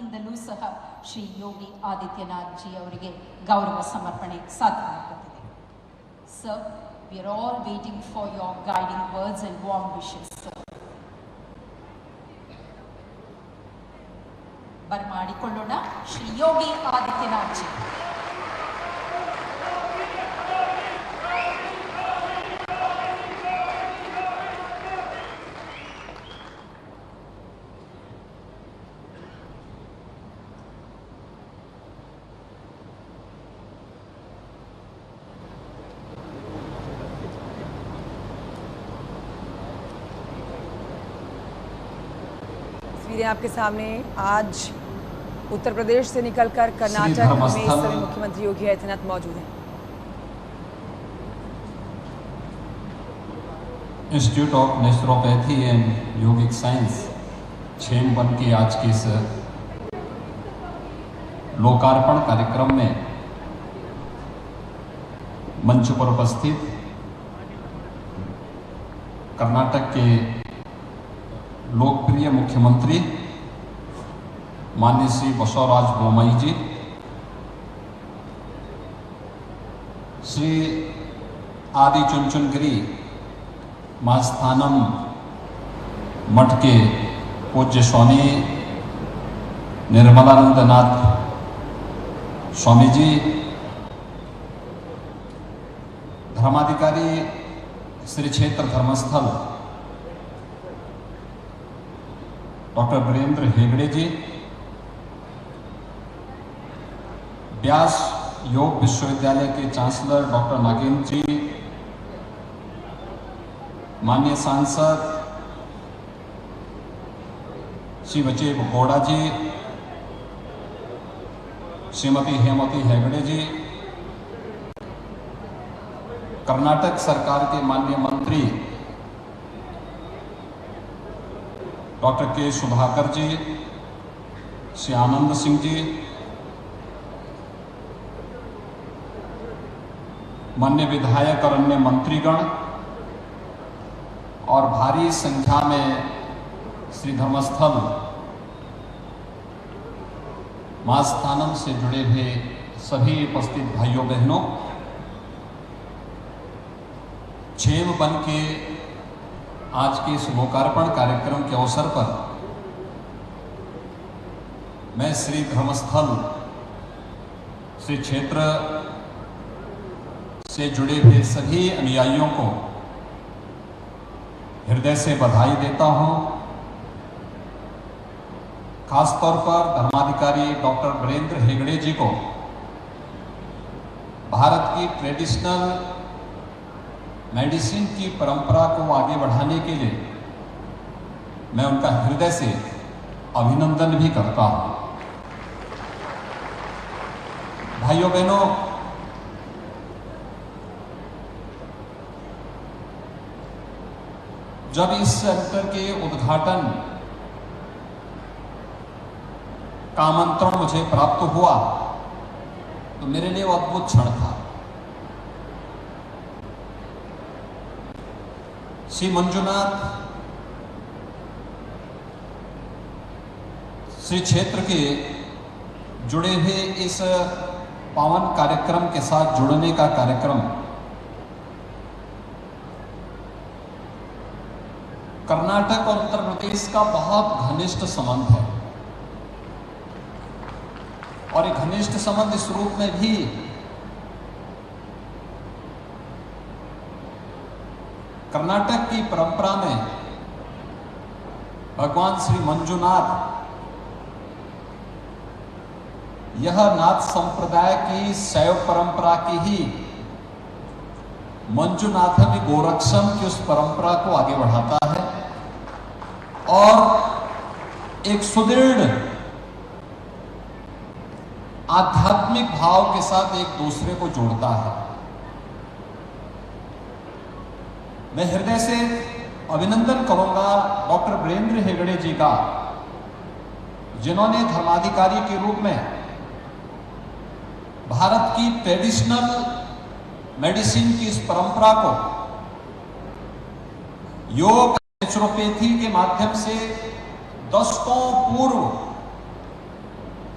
ವತಿಯಿಂದಲೂ ಸಹ ಶ್ರೀ ಯೋಗಿ ಆದಿತ್ಯನಾಥ್ ಜಿ ಅವರಿಗೆ ಗೌರವ ಸಮರ್ಪಣೆ ಸಾಧ್ಯವಾಗುತ್ತದೆ. Sir, we are all waiting for your guiding words and warm wishes, sir. ಬರಮಾಡಿಕೊಳ್ಳೋಣ ಶ್ರೀ ಯೋಗಿ ಆದಿತ್ಯನಾಥ್ ಜಿ. आपके सामने आज उत्तर प्रदेश से निकलकर कर्नाटक में इस समय मुख्यमंत्री योगी आदित्यनाथ मौजूद हैं। Institute of naturopathy and yogic science Chhemwan के आज के इस लोकार्पण कार्यक्रम में मंच पर उपस्थित कर्नाटक के लोकप्रिय मुख्यमंत्री माननीय श्री बसवराज बोम्मई जी, श्री आदि चुनचुनगिरी मास्थानम मठ के पूज्य स्वामी निर्मलानंदनाथ स्वामी जी, धर्माधिकारी श्री क्षेत्र धर्मस्थल डॉक्टर वीरेंद्र हेगड़े जी, व्यास योग विश्वविद्यालय के चांसलर डॉक्टर नागेंद्र जी, माननीय सांसद श्री बचेव गौड़ा जी, श्रीमती हेमवती हेगड़े जी, कर्नाटक सरकार के माननीय मंत्री डॉक्टर के सुधाकर जी, श्री आनंद सिंह जी, मान्य विधायक और अन्य मंत्रीगण और भारी संख्या में श्री धर्मस्थल मास्थानम से जुड़े हुए सभी उपस्थित भाइयों बहनों, छेमवन के आज के इस लोकार्पण कार्यक्रम के अवसर पर मैं श्री धर्मस्थल श्री क्षेत्र से जुड़े हुए सभी अनुयायियों को हृदय से बधाई देता हूं। खासतौर पर धर्माधिकारी डॉक्टर वीरेंद्र हेगड़े जी को भारत की ट्रेडिशनल मेडिसिन की परंपरा को आगे बढ़ाने के लिए मैं उनका हृदय से अभिनंदन भी करता हूं। भाइयों बहनों, जब इस सेंटर के उद्घाटन का आमंत्रण मुझे प्राप्त हुआ तो मेरे लिए वो अद्भुत क्षण था। श्री मंजुनाथ श्री क्षेत्र के जुड़े हुए इस पावन कार्यक्रम के साथ जुड़ने का कार्यक्रम कर्नाटक और उत्तर प्रदेश का बहुत घनिष्ठ संबंध है और एक घनिष्ठ संबंध इस रूप में भी कर्नाटक की परंपरा में भगवान श्री मंजुनाथ यह नाथ संप्रदाय की शैव परंपरा की ही मंजुनाथम गोरक्षम की उस परंपरा को आगे बढ़ाता है और एक सुदृढ़ आध्यात्मिक भाव के साथ एक दूसरे को जोड़ता है। मैं हृदय से अभिनंदन करूंगा डॉक्टर वीरेंद्र हेगड़े जी का, जिन्होंने धर्माधिकारी के रूप में भारत की ट्रेडिशनल मेडिसिन की इस परंपरा को योग नेचुरोपैथी के माध्यम से दशकों पूर्व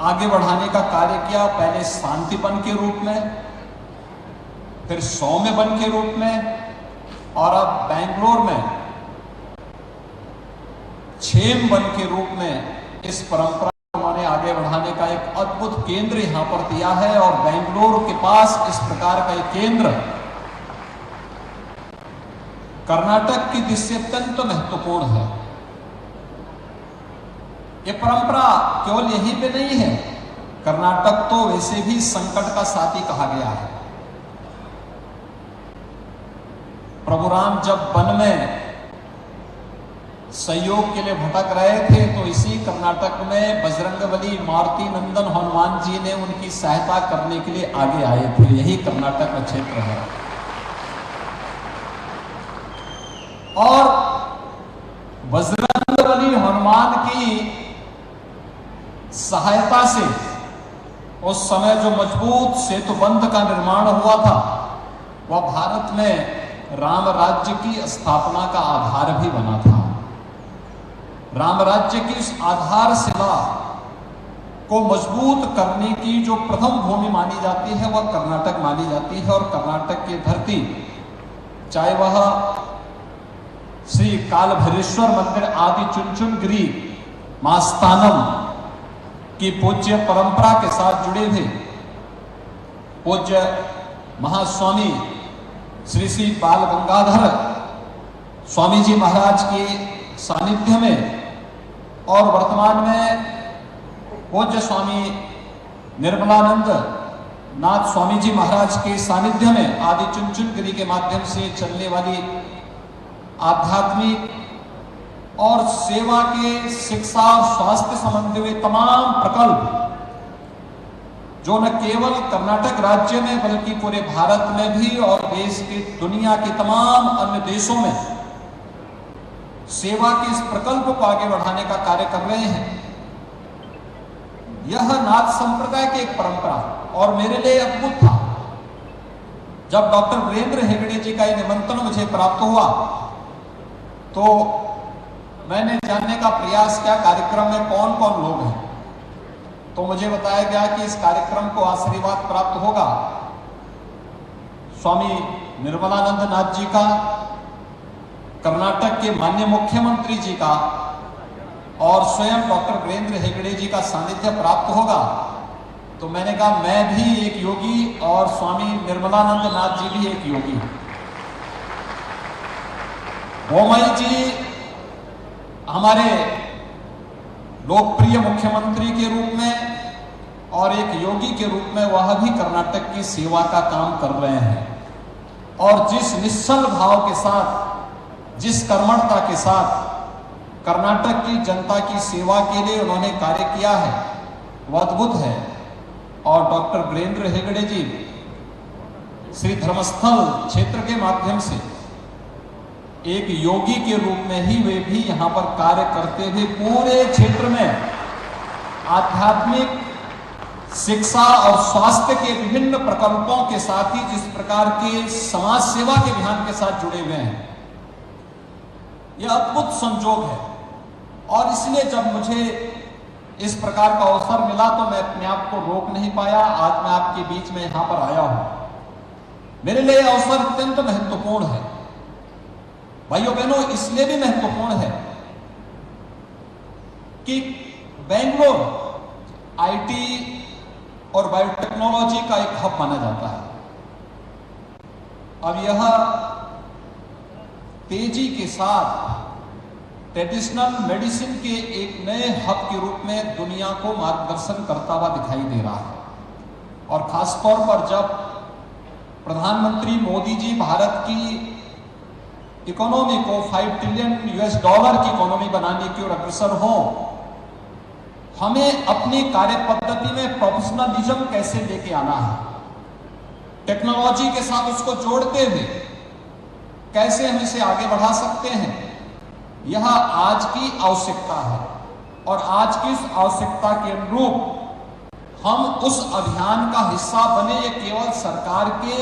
आगे बढ़ाने का कार्य किया, पहले शांति वन के रूप में, फिर सौम्य वन के रूप में, और अब बेंगलोर में क्षेम वन के रूप में इस परंपरा को उन्होंने आगे बढ़ाने का एक अद्भुत केंद्र यहां पर दिया है। और बेंगलोर के पास इस प्रकार का एक केंद्र कर्नाटक की दृष्टि से अत्यंत महत्वपूर्ण है। ये परंपरा केवल यहीं पे नहीं है, कर्नाटक तो वैसे भी संकट का साथी कहा गया है। प्रभु राम जब वन में सहयोग के लिए भटक रहे थे तो इसी कर्नाटक में बजरंगबली मारुति नंदन हनुमान जी ने उनकी सहायता करने के लिए आगे आए थे। यही कर्नाटक का क्षेत्र है। और बजरंगबली हनुमान की सहायता से उस समय जो मजबूत सेतुबंध का निर्माण हुआ था वह भारत में राम राज्य की स्थापना का आधार भी बना था। राम राज्य की इस आधारशिला को मजबूत करने की जो प्रथम भूमि मानी जाती है वह कर्नाटक मानी जाती है। और कर्नाटक की धरती, चाहे वह श्री कालभैरेश्वर मंदिर आदि चुनचुनगिरी मास्तानम की पूज्य परंपरा के साथ जुड़े हुए पूज्य महास्वामी श्री श्री बाल गंगाधर स्वामी जी महाराज के सानिध्य में और वर्तमान में पूज्य स्वामी निर्मलानंद नाथ स्वामी जी महाराज के सानिध्य में आदि चुनचुनगिरी के माध्यम से चलने वाली आध्यात्मिक और सेवा के शिक्षा और स्वास्थ्य संबंधी हुए तमाम प्रकल्प जो न केवल कर्नाटक राज्य में बल्कि पूरे भारत में भी और देश की दुनिया के तमाम अन्य देशों में सेवा के इस प्रकल्प को आगे बढ़ाने का कार्य कर रहे हैं। यह नाथ संप्रदाय की एक परंपरा और मेरे लिए अद्भुत था। जब डॉक्टर वीरेंद्र हेगड़े जी का यह निमंत्रण मुझे प्राप्त हुआ तो मैंने जानने का प्रयास किया कार्यक्रम में कौन कौन लोग हैं। तो मुझे बताया गया कि इस कार्यक्रम को आशीर्वाद प्राप्त होगा स्वामी निर्मलानंद नाथ जी का, कर्नाटक के माननीय मुख्यमंत्री जी का और स्वयं डॉक्टर वीरेंद्र हेगड़े जी का सानिध्य प्राप्त होगा। तो मैंने कहा मैं भी एक योगी और स्वामी निर्मलानंद नाथ जी भी एक योगी। बोमई जी हमारे लोकप्रिय मुख्यमंत्री के रूप में और एक योगी के रूप में वह भी कर्नाटक की सेवा का काम कर रहे हैं। और जिस निश्चल भाव के साथ, जिस कर्मठता के साथ कर्नाटक की जनता की सेवा के लिए उन्होंने कार्य किया है वह अद्भुत है। और डॉक्टर वीरेंद्र हेगड़े जी श्री धर्मस्थल क्षेत्र के माध्यम से एक योगी के रूप में ही वे भी यहां पर कार्य करते हुए पूरे क्षेत्र में आध्यात्मिक शिक्षा और स्वास्थ्य के विभिन्न प्रकल्पों के साथ ही जिस प्रकार के समाज सेवा के अभियान के साथ जुड़े हुए हैं, यह अद्भुत संजोग है। और इसलिए जब मुझे इस प्रकार का अवसर मिला तो मैं अपने आप को रोक नहीं पाया। आज मैं आपके बीच में यहां पर आया हूं। मेरे लिए यह अवसर अत्यंत महत्वपूर्ण है भाइयों बहनों, इसलिए भी महत्वपूर्ण है कि बेंगलोर आईटी और बायोटेक्नोलॉजी का एक हब माना जाता है। अब यह तेजी के साथ ट्रेडिशनल मेडिसिन के एक नए हब के रूप में दुनिया को मार्गदर्शन करता हुआ दिखाई दे रहा है। और खासतौर पर जब प्रधानमंत्री मोदी जी भारत की इकोनॉमी को $5 ट्रिलियन की इकोनॉमी बनाने की ओर अग्रसर हो, हमें अपनी कार्य पद्धति में प्रोफेशनलिज्म कैसे लेके आना है, टेक्नोलॉजी के साथ उसको जोड़ते हुए कैसे हम इसे आगे बढ़ा सकते हैं, यह आज की आवश्यकता है। और आज की इस आवश्यकता के अनुरूप हम उस अभियान का हिस्सा बने। ये केवल सरकार के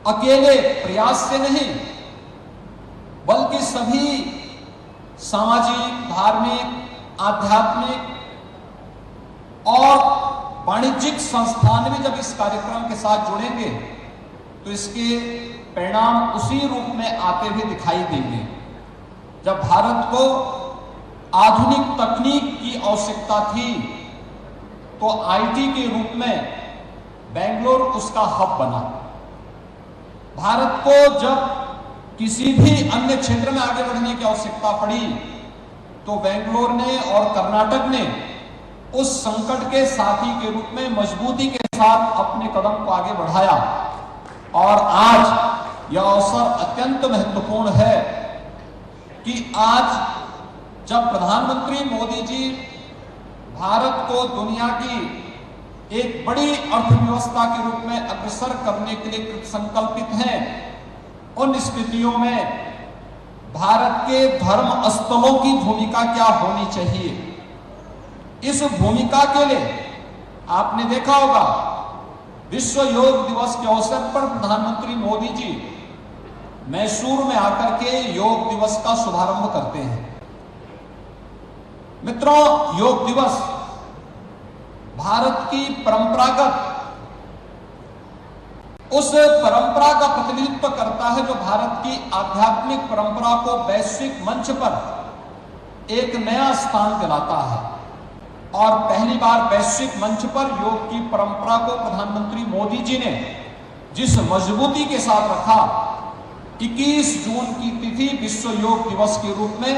अकेले प्रयास से नहीं बल्कि सभी सामाजिक, धार्मिक, आध्यात्मिक और वाणिज्यिक संस्थान भी जब इस कार्यक्रम के साथ जुड़ेंगे तो इसके परिणाम उसी रूप में आते हुए दिखाई देंगे। जब भारत को आधुनिक तकनीक की आवश्यकता थी तो आईटी के रूप में बेंगलोर उसका हब बना। भारत को जब किसी भी अन्य क्षेत्र में आगे बढ़ने की आवश्यकता पड़ी तो बेंगलोर ने और कर्नाटक ने उस संकट के साथी के रूप में मजबूती के साथ अपने कदम को आगे बढ़ाया। और आज यह अवसर अत्यंत महत्वपूर्ण है कि आज जब प्रधानमंत्री मोदी जी भारत को दुनिया की एक बड़ी अर्थव्यवस्था के रूप में अग्रसर करने के लिए संकल्पित हैं, उन स्थितियों में भारत के धर्म स्थलों की भूमिका क्या होनी चाहिए। इस भूमिका के लिए आपने देखा होगा विश्व योग दिवस के अवसर पर प्रधानमंत्री मोदी जी मैसूर में आकर के योग दिवस का शुभारंभ करते हैं। मित्रों, योग दिवस भारत की परंपरागत उस परंपरा का प्रतिनिधित्व करता है जो भारत की आध्यात्मिक परंपरा को वैश्विक मंच पर एक नया स्थान दिलाता है। और पहली बार वैश्विक मंच पर योग की परंपरा को प्रधानमंत्री मोदी जी ने जिस मजबूती के साथ रखा, 21 जून की तिथि विश्व योग दिवस के रूप में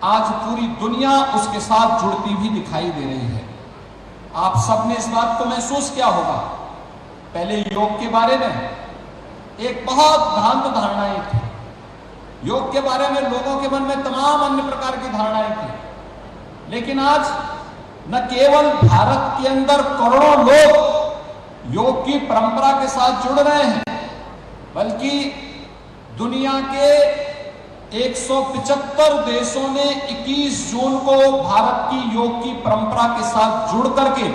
आज पूरी दुनिया उसके साथ जुड़ती हुई दिखाई दे रही है। आप सबने इस बात को महसूस किया होगा। पहले योग के बारे में एक बहुत भ्रांत धारणाएं थी। योग के बारे में लोगों के मन में तमाम अन्य प्रकार की धारणाएं थी, लेकिन आज न केवल भारत के अंदर करोड़ों लोग योग की परंपरा के साथ जुड़ रहे हैं, बल्कि दुनिया के 175 देशों ने 21 जून को भारत की योग की परंपरा के साथ जुड़ करके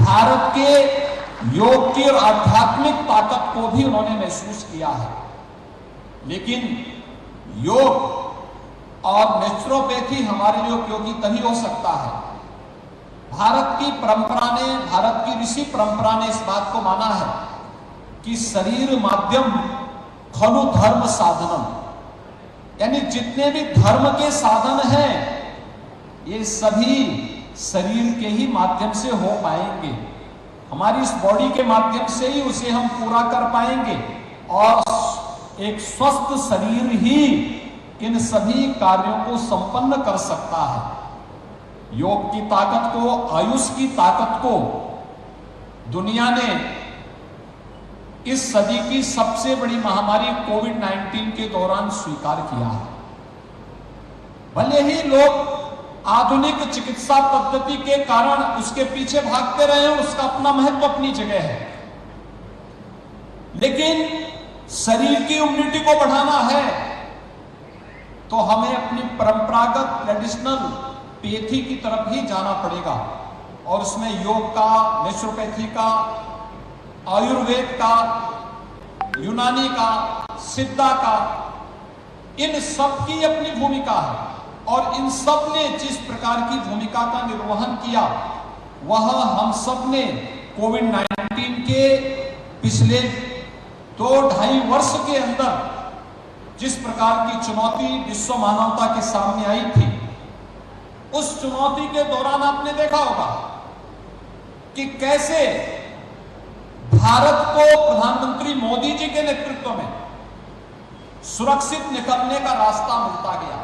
भारत के योग की और आध्यात्मिक ताकत को भी उन्होंने महसूस किया है। लेकिन योग और नेचुरोपैथी हमारे लिए उपयोगी तभी हो सकता है। भारत की परंपरा ने, भारत की ऋषि परंपरा ने इस बात को माना है कि शरीर माध्यम खलु धर्म साधनम, यानी जितने भी धर्म के साधन हैं ये सभी शरीर के ही माध्यम से हो पाएंगे। हमारी इस बॉडी के माध्यम से ही उसे हम पूरा कर पाएंगे और एक स्वस्थ शरीर ही इन सभी कार्यों को संपन्न कर सकता है। योग की ताकत को, आयुष की ताकत को दुनिया ने इस सदी की सबसे बड़ी महामारी कोविड-19 के दौरान स्वीकार किया है। भले ही लोग आधुनिक चिकित्सा पद्धति के कारण उसके पीछे भागते रहे हैं, उसका अपना महत्व अपनी जगह है, लेकिन शरीर की इम्यूनिटी को बढ़ाना है तो हमें अपनी परंपरागत ट्रेडिशनल पैथी की तरफ ही जाना पड़ेगा। और उसमें योग का, नेचुरोपैथी का, आयुर्वेद का, यूनानी का, सिद्धा का, इन सब की अपनी भूमिका है। और इन सब ने जिस प्रकार की भूमिका का निर्वहन किया वह हम सब ने कोविड-19 के पिछले 2-2.5 वर्ष के अंदर जिस प्रकार की चुनौती विश्व मानवता के सामने आई थी, उस चुनौती के दौरान आपने देखा होगा कि कैसे भारत को प्रधानमंत्री मोदी जी के नेतृत्व में सुरक्षित निकलने का रास्ता मिलता गया।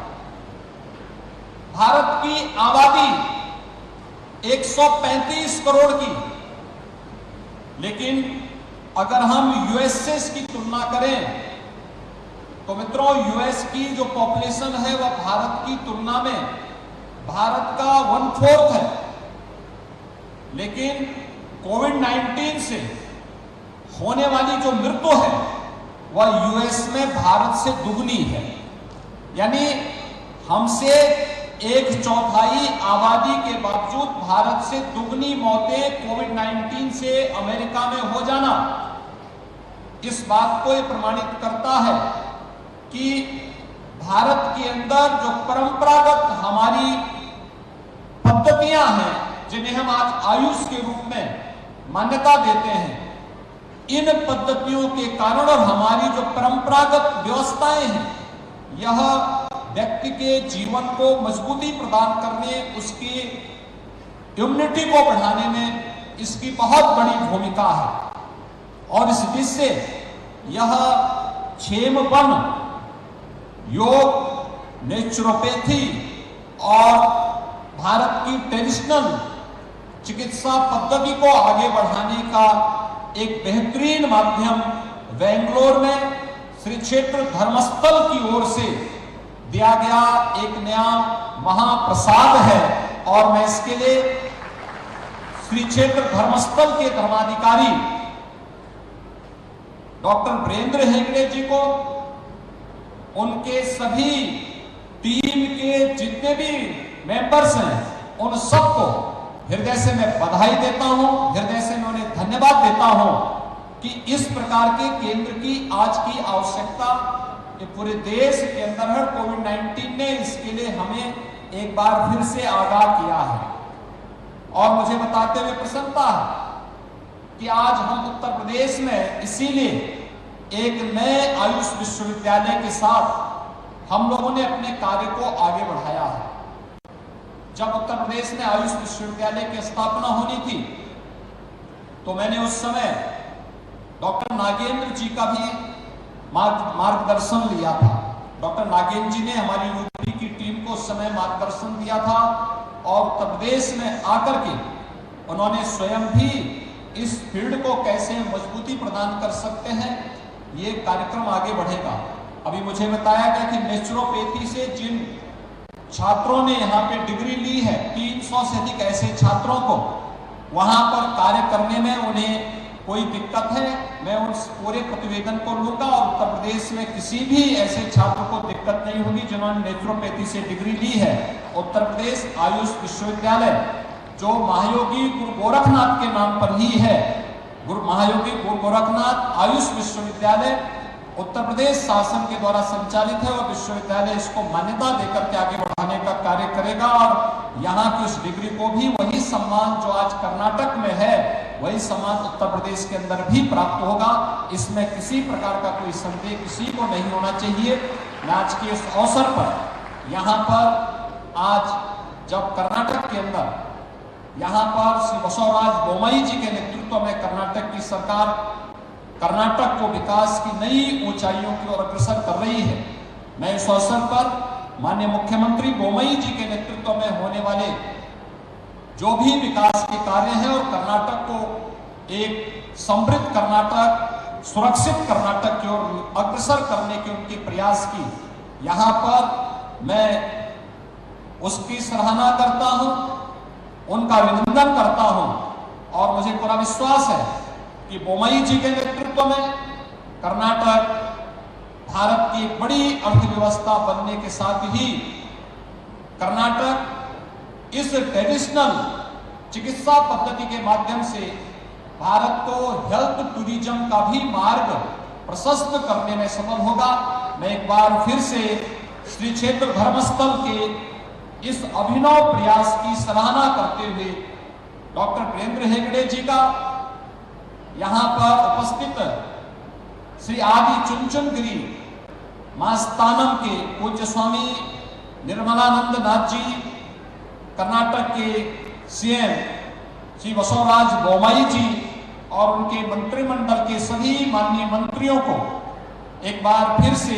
भारत की आबादी 135 करोड़ की, लेकिन अगर हम यूएसए की तुलना करें तो मित्रों यूएस की जो पॉपुलेशन है वह भारत की तुलना में भारत का 1/4 है, लेकिन कोविड-19 से होने वाली जो मृत्यु है वह यूएस में भारत से दुगनी है। यानी हमसे 1/4 आबादी के बावजूद भारत से दुगनी मौतें कोविड-19 से अमेरिका में हो जाना इस बात को यह प्रमाणित करता है कि भारत के अंदर जो परंपरागत हमारी पद्धतियां हैं, जिन्हें हम आज आयुष के रूप में मान्यता देते हैं, इन पद्धतियों के कारण और हमारी जो परंपरागत व्यवस्थाएं हैं, यह व्यक्ति के जीवन को मजबूती प्रदान करने, उसकी इम्यूनिटी को बढ़ाने में इसकी बहुत बड़ी भूमिका है। और इस दृष्टि से यह क्षेमपन, योग, नेचुरोपैथी और भारत की ट्रेडिशनल चिकित्सा पद्धति को आगे बढ़ाने का एक बेहतरीन माध्यम बेंगलोर में श्री क्षेत्र धर्मस्थल की ओर से दिया गया एक नया महाप्रसाद है। और मैं इसके लिए श्री क्षेत्र धर्मस्थल के धर्माधिकारी डॉक्टर वीरेंद्र हेगड़े जी को, उनके सभी टीम के जितने भी मेंबर्स हैं, उन सबको हृदय से मैं बधाई देता हूं, हृदय से मैं उन्हें धन्यवाद देता हूं कि इस प्रकार के केंद्र की आज की आवश्यकता ये पूरे देश के अंदर है। कोविड-19 ने इसके लिए हमें एक बार फिर से आगाह किया है और मुझे बताते हुए प्रसन्नता है कि आज हम उत्तर प्रदेश में इसीलिए एक नए आयुष विश्वविद्यालय के साथ हम लोगों ने अपने कार्य को आगे बढ़ाया है। जब उत्तर प्रदेश में आयुष विश्वविद्यालय की स्थापना होनी थी तो मैंने उस समय डॉक्टर नागेंद्र जी का भी मार्गदर्शन लिया था। डॉक्टर नागेंद्र जी ने हमारी यूपी की टीम को उस समय मार्गदर्शन दिया था और उत्तर प्रदेश में आकर के उन्होंने स्वयं भी इस फील्ड को कैसे मजबूती प्रदान कर सकते हैं, ये कार्यक्रम आगे बढ़ेगा। अभी मुझे बताया गया कि नेचुरोपैथी से जिन छात्रों ने यहाँ पे डिग्री ली है, 300 से अधिक ऐसे छात्रों को वहां पर कार्य करने में उन्हें कोई दिक्कत है, मैं उस पूरे प्रतिवेदन को लूंगा और उत्तर प्रदेश में किसी भी ऐसे छात्र को दिक्कत नहीं होगी जिन्होंने नेचुरोपैथी से डिग्री ली है। उत्तर प्रदेश आयुष विश्वविद्यालय जो महायोगी गुरु गोरखनाथ के नाम पर ही है, गुरु महायोगी गुरु गोरखनाथ आयुष विश्वविद्यालय उत्तर प्रदेश शासन के द्वारा संचालित है और विश्वविद्यालय इसको मान्यता देकर के आगे बढ़ाने का कार्य करेगा और यहाँ की उस डिग्री को भी वही सम्मान जो आज कर्नाटक में है, वही सम्मान उत्तर प्रदेश के अंदर भी प्राप्त होगा। इसमें किसी प्रकार का कोई संदेह किसी को नहीं होना चाहिए। मैं आज के इस अवसर पर यहाँ पर आज जब कर्नाटक के अंदर यहाँ पर श्री बसवराज बोम्मई जी के नेतृत्व में कर्नाटक की सरकार कर्नाटक को विकास की नई ऊंचाइयों की ओर अग्रसर कर रही है, मैं इस अवसर पर माननीय मुख्यमंत्री बोम्मई जी के नेतृत्व में होने वाले जो भी विकास के कार्य हैं और कर्नाटक को एक समृद्ध कर्नाटक, सुरक्षित कर्नाटक की ओर अग्रसर करने के उनके प्रयास की यहाँ पर मैं उसकी सराहना करता हूँ, उनका अभिनंदन करता हूँ और मुझे पूरा विश्वास है कि बोम्मई जी के नेतृत्व में कर्नाटक भारत की एक बड़ी अर्थव्यवस्था बनने के साथ ही कर्नाटक इस ट्रेडिशनल चिकित्सा पद्धति के माध्यम से भारत को हेल्थ टूरिज्म का भी मार्ग प्रशस्त करने में सफल होगा। मैं एक बार फिर से श्री क्षेत्र धर्मस्थल के इस अभिनव प्रयास की सराहना करते हुए डॉक्टर वीरेंद्र हेगड़े जी का, यहाँ पर उपस्थित श्री आदि चुनचुनगिरी मास्तानम के पूज्य स्वामी निर्मलानंद नाथ जी, कर्नाटक के सीएम श्री बसवराज बोम्मई जी और उनके मंत्रिमंडल के सभी माननीय मंत्रियों को एक बार फिर से